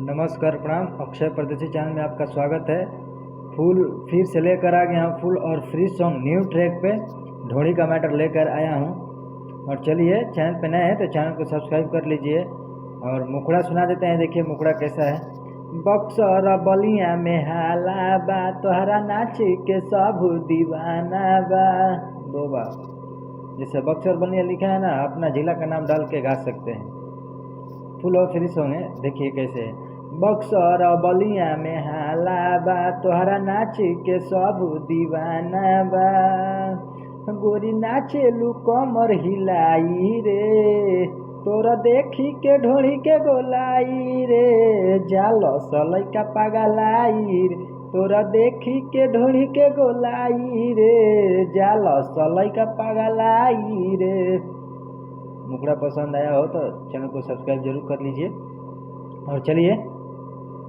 नमस्कार प्रणाम। अक्षय परदेसी चैनल में आपका स्वागत है। फुल फिर से लेकर आ गया हूँ फुल और फ्री सॉन्ग न्यू ट्रैक पे ढोड़ी का मैटर लेकर आया हूँ। और चलिए, चैनल पे नए हैं तो चैनल को सब्सक्राइब कर लीजिए और मुखड़ा सुना देते हैं। देखिए मुखड़ा कैसा है। बक्सर बलिया में हाला बा, तोहरा नाच के सब दीवाना बा। दो बार जैसे बक्सर बलिया लिखा है ना, अपना जिला का नाम डाल के गा सकते हैं। फुल और फ्री सॉन्ग है, देखिए कैसे है। बक्सर बलिया में हाला बा, तोहरा नाच के सब दीवाना बा। गोरी नाचे लू कमर हिलाई रे, तोरा देखी के ढोड़ी के गोलाई रे। जालो सलैका पागलाई रे, तोरा देखी के ढोड़ी के गोलाई रे। जालो सलैका पागलाई रे। मुखड़ा पसंद आया हो तो चैनल को सब्सक्राइब जरूर कर लीजिए। और चलिए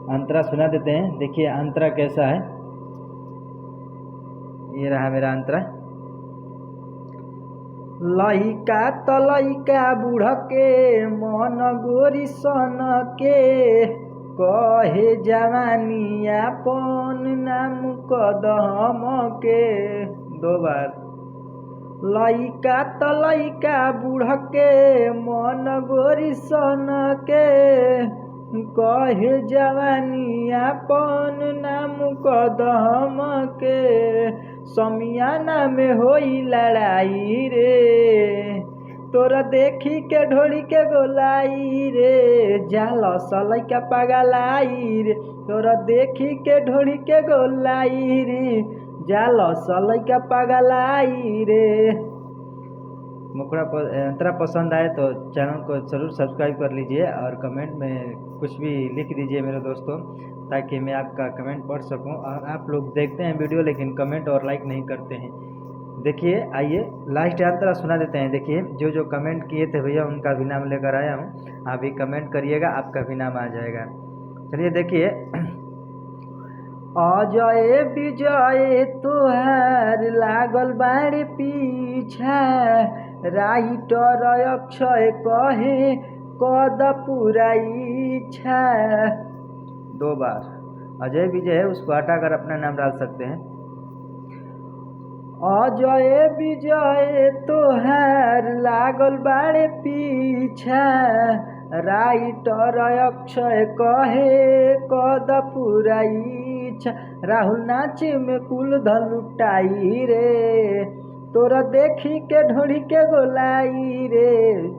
अंतरा सुना देते हैं। देखिए अंतरा कैसा है। ये रहा मेरा अंतरा। लइका त लइका बूढ़ के मन गोरी सन के, कहे जवानी अपन नाम कदम के। दो बार। लइका त लइका बूढ़ के मन गोरी सन के, कहे जवानी अपन नाम कदम के। समियाना में होई लड़ाई रे, तोरा देखी के ढोड़ी के गोलाई रे। जाला सलैका पागलाई रे, तोरा देखी के ढोड़ी के गोलाई रे। जाला सलैका पागलाई रे। मुखड़ा अंतरा पसंद आए तो चैनल को ज़रूर सब्सक्राइब कर लीजिए और कमेंट में कुछ भी लिख दीजिए मेरे दोस्तों, ताकि मैं आपका कमेंट पढ़ सकूं। और आप लोग देखते हैं वीडियो लेकिन कमेंट और लाइक नहीं करते हैं। देखिए आइए लास्ट अंतरा सुना देते हैं। देखिए जो जो कमेंट किए थे भैया उनका भी नाम लेकर आया हूँ। आप भी कमेंट करिएगा, आपका भी नाम आ जाएगा। चलिए देखिए। अजय विजय तोहार लागल बाड़े पीछा, राइटर अक्षय कहे कद पूरा इच्छा। दो बार। अजय विजय है, उसको हटाकर अपना नाम डाल सकते हैं। अजय विजय तोहार लागल बाड़े पीछा, राइटर अक्षय कहे कद पूरा इच्छा। राहुल नाच में कुल धन लुटाई रे, तोरा देखी के ढोड़ी के गोलाई रे।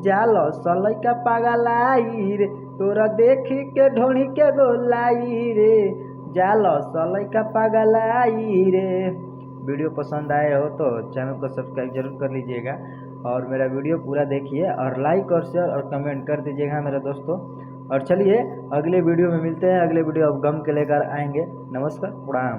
जालो सलैका पागलाई रे, तोरा देखी के ढोड़ी के गोलाई रे। जालो सलैका पागलाई रे। वीडियो पसंद आए हो तो चैनल को सब्सक्राइब जरूर कर लीजिएगा और मेरा वीडियो पूरा देखिए और लाइक और शेयर और कमेंट कर दीजिएगा मेरे दोस्तों। और चलिए अगले वीडियो में मिलते हैं। अगले वीडियो अब गम के लेकर आएंगे। नमस्कार, प्रणाम।